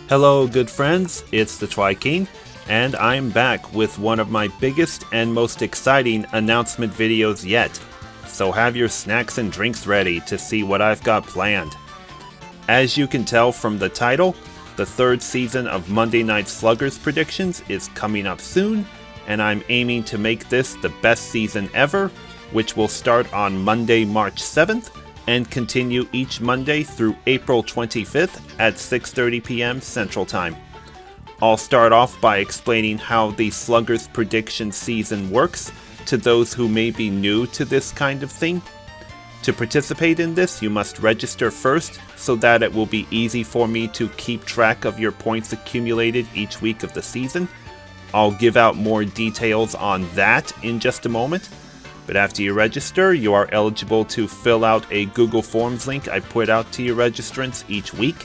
Hello good friends, it's the Tri-King, and I'm back with one of my biggest and most exciting announcement videos yet. So have your snacks and drinks ready to see what I've got planned. As you can tell from the title, the third season of Monday Night Sluggers predictions is coming up soon, and I'm aiming to make this the best season ever, which will start on Monday, March 7th, and continue each Monday through April 25th at 6:30 p.m. Central Time. I'll start off by explaining how the Sluggers prediction season works to those who may be new to this kind of thing. To participate in this, you must register first so that it will be easy for me to keep track of your points accumulated each week of the season. I'll give out more details on that in just a moment. But after you register, you are eligible to fill out a Google Forms link I put out to your registrants each week,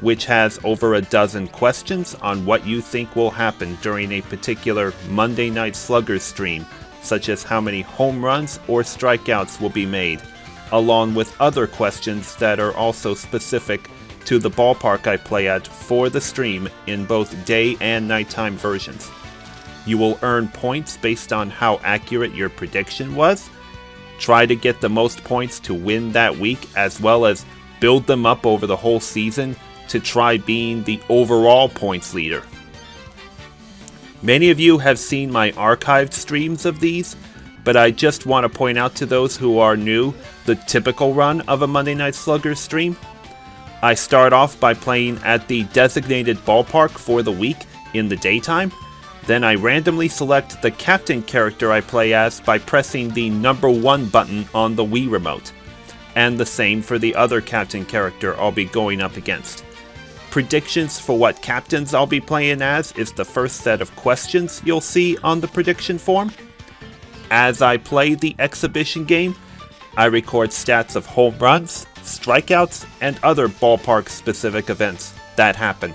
which has over a dozen questions on what you think will happen during a particular Monday Night Sluggers stream, such as how many home runs or strikeouts will be made, along with other questions that are also specific to the ballpark I play at for the stream in both day and nighttime versions. You will earn points based on how accurate your prediction was. Try to get the most points to win that week, as well as build them up over the whole season to try being the overall points leader. Many of you have seen my archived streams of these, but I just want to point out to those who are new the typical run of a Monday Night Sluggers stream. I start off by playing at the designated ballpark for the week in the daytime. Then I randomly select the captain character I play as by pressing the number 1 button on the Wii remote. And the same for the other captain character I'll be going up against. Predictions for what captains I'll be playing as is the first set of questions you'll see on the prediction form. As I play the exhibition game, I record stats of home runs, strikeouts, and other ballpark specific events that happen.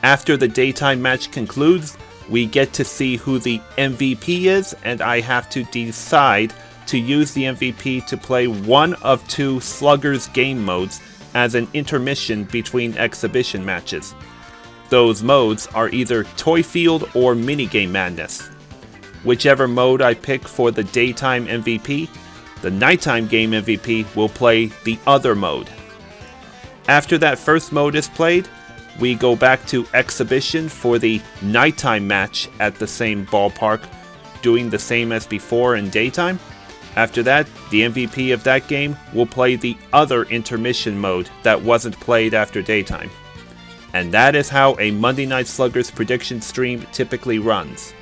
After the daytime match concludes, we get to see who the MVP is, and I have to decide to use the MVP to play one of 2 Sluggers game modes as an intermission between exhibition matches. Those modes are either Toy Field or Minigame Madness. Whichever mode I pick for the daytime MVP, the nighttime game MVP will play the other mode. After that first mode is played, we go back to exhibition for the nighttime match at the same ballpark, doing the same as before in daytime. After that, the MVP of that game will play the other intermission mode that wasn't played after daytime. And that is how a Monday Night Sluggers prediction stream typically runs.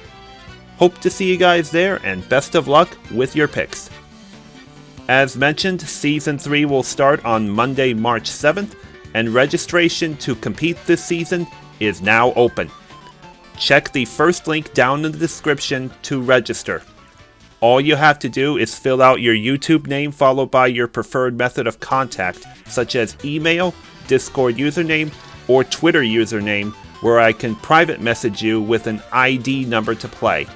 Hope to see you guys there, and best of luck with your picks. As mentioned, Season 3 will start on Monday, March 7th, and registration to compete this season is now open. Check the first link down in the description to register. All you have to do is fill out your YouTube name followed by your preferred method of contact, such as email, Discord username, or Twitter username, where I can private message you with an ID number to play.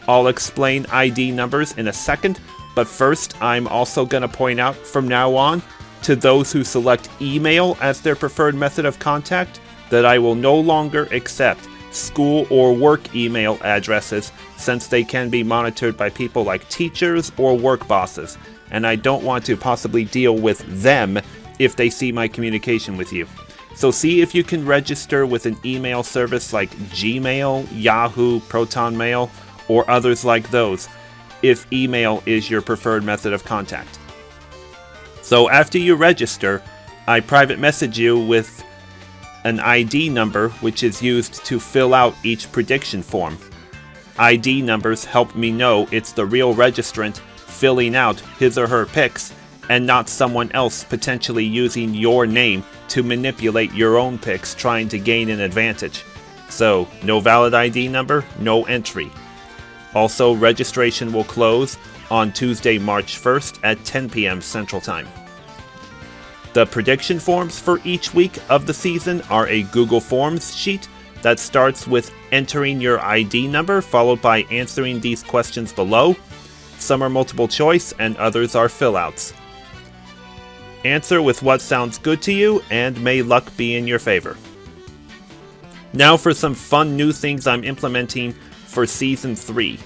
I'll explain ID numbers in a second, but first I'm also going to point out from now on, to those who select email as their preferred method of contact, that I will no longer accept school or work email addresses, since they can be monitored by people like teachers or work bosses, and I don't want to possibly deal with them if they see my communication with you. So see if you can register with an email service like Gmail, Yahoo, Proton Mail, or others like those, if email is your preferred method of contact. So after you register, I private message you with an ID number which is used to fill out each prediction form. ID numbers help me know it's the real registrant filling out his or her picks and not someone else potentially using your name to manipulate your own picks trying to gain an advantage. So, no valid ID number, no entry. Also, registration will close on Tuesday, March 1st at 10 p.m. Central Time. The prediction forms for each week of the season are a Google Forms sheet that starts with entering your ID number followed by answering these questions below. Some are multiple choice and others are fill-outs. Answer with what sounds good to you, and may luck be in your favor. Now for some fun new things I'm implementing for Season 3.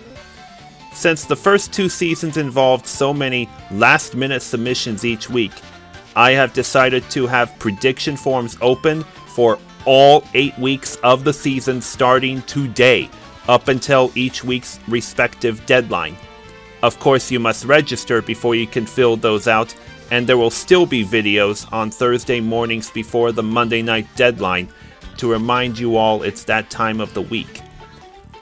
Since the first 2 seasons involved so many last-minute submissions each week, I have decided to have prediction forms open for all 8 weeks of the season starting today, up until each week's respective deadline. Of course, you must register before you can fill those out, and there will still be videos on Thursday mornings before the Monday night deadline to remind you all it's that time of the week.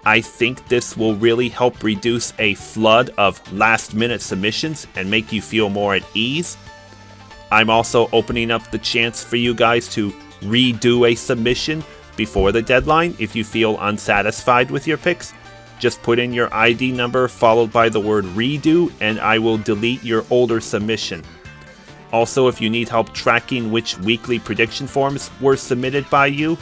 I think this will really help reduce a flood of last-minute submissions and make you feel more at ease. I'm also opening up the chance for you guys to redo a submission before the deadline if you feel unsatisfied with your picks. Just put in your ID number followed by the word redo, and I will delete your older submission. Also, if you need help tracking which weekly prediction forms were submitted by you,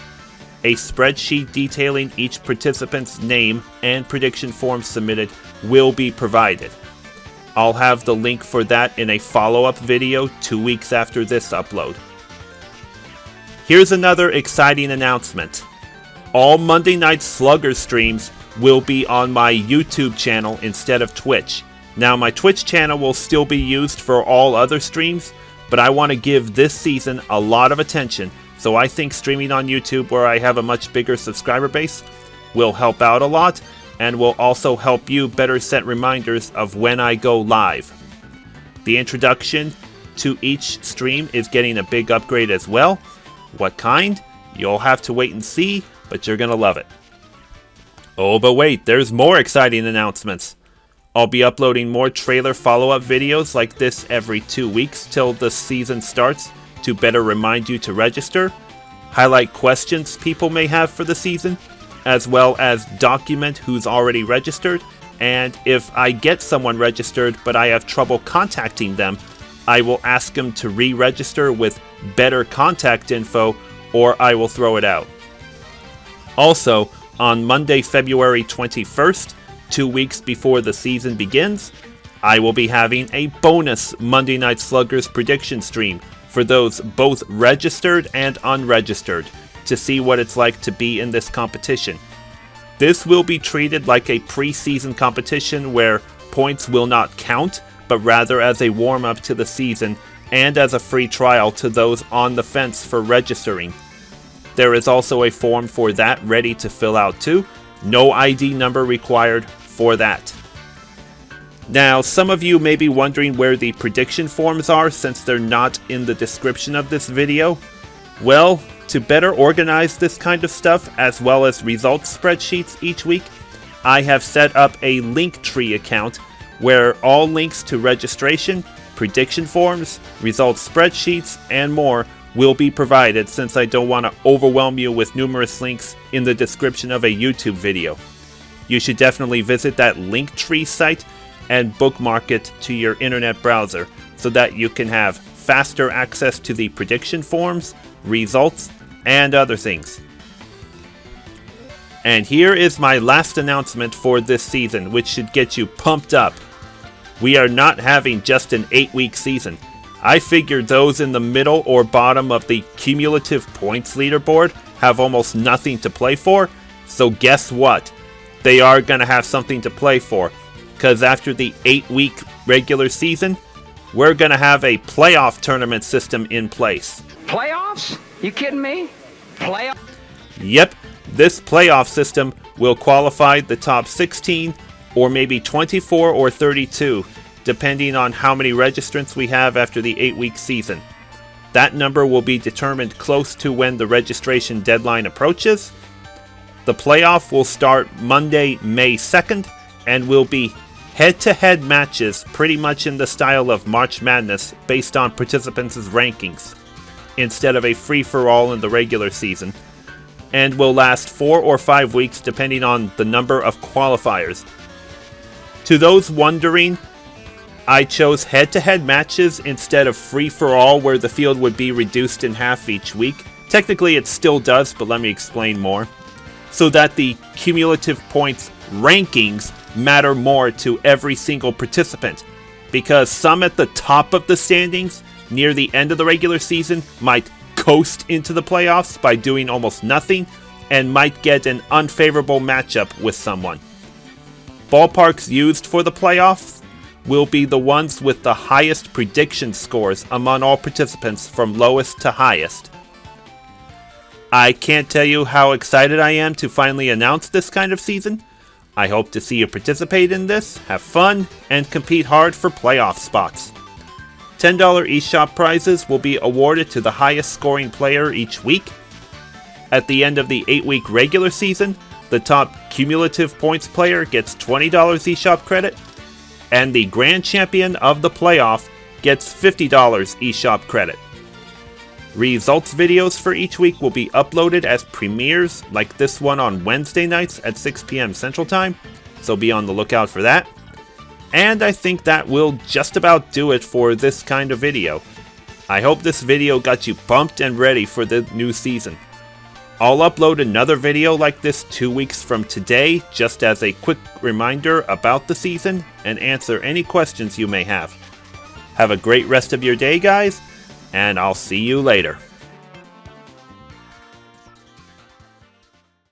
a spreadsheet detailing each participant's name and prediction form submitted will be provided. I'll have the link for that in a follow-up video 2 weeks after this upload. Here's another exciting announcement. All Monday night Sluggers streams will be on my YouTube channel instead of Twitch. Now, my Twitch channel will still be used for all other streams, but I want to give this season a lot of attention, so I think streaming on YouTube, where I have a much bigger subscriber base, will help out a lot, and will also help you better set reminders of when I go live. The introduction to each stream is getting a big upgrade as well. What kind? You'll have to wait and see, but you're gonna love it. Oh, but wait, there's more exciting announcements. I'll be uploading more trailer follow-up videos like this every 2 weeks till the season starts to better remind you to register, highlight questions people may have for the season, as well as document who's already registered, and if I get someone registered but I have trouble contacting them, I will ask them to re-register with better contact info, or I will throw it out. Also, on Monday, February 21st, 2 weeks before the season begins, I will be having a bonus Monday Night Sluggers prediction stream for those both registered and unregistered to see what it's like to be in this competition. This will be treated like a pre-season competition where points will not count, but rather as a warm-up to the season and as a free trial to those on the fence for registering. There is also a form for that ready to fill out too. No ID number required for that. Now, some of you may be wondering where the prediction forms are since they're not in the description of this video. Well, to better organize this kind of stuff as well as results spreadsheets each week, I have set up a Linktree account where all links to registration, prediction forms, results spreadsheets, and more will be provided since I don't want to overwhelm you with numerous links in the description of a YouTube video. You should definitely visit that Linktree site and bookmark it to your internet browser so that you can have faster access to the prediction forms, results, and other things. And here is my last announcement for this season, which should get you pumped up. We are not having just an 8-week season. I figured those in the middle or bottom of the cumulative points leaderboard have almost nothing to play for, so guess what? They are going to have something to play for. Because after the 8-week regular season, we're going to have a playoff tournament system in place. Playoffs? You kidding me? Playoffs? Yep, this playoff system will qualify the top 16 or maybe 24 or 32, depending on how many registrants we have after the 8-week season. That number will be determined close to when the registration deadline approaches. The playoff will start Monday, May 2nd, and will be head-to-head matches pretty much in the style of March Madness based on participants' rankings, instead of a free-for-all in the regular season, and will last 4 or 5 weeks depending on the number of qualifiers. To those wondering, I chose head-to-head matches instead of free-for-all where the field would be reduced in half each week. Technically it still does, but let me explain more. So that the cumulative points rankings matter more to every single participant, because some at the top of the standings near the end of the regular season might coast into the playoffs by doing almost nothing and might get an unfavorable matchup with someone. Ballparks used for the playoffs will be the ones with the highest prediction scores among all participants from lowest to highest. I can't tell you how excited I am to finally announce this kind of season. I hope to see you participate in this, have fun, and compete hard for playoff spots. $10 eShop prizes will be awarded to the highest scoring player each week. At the end of the 8-week regular season, the top cumulative points player gets $20 eShop credit, and the grand champion of the playoff gets $50 eShop credit. Results videos for each week will be uploaded as premieres, like this one on Wednesday nights at 6 p.m. Central Time, so be on the lookout for that. And I think that will just about do it for this kind of video. I hope this video got you pumped and ready for the new season. I'll upload another video like this 2 weeks from today, just as a quick reminder about the season and answer any questions you may have. Have a great rest of your day, guys, and I'll see you later.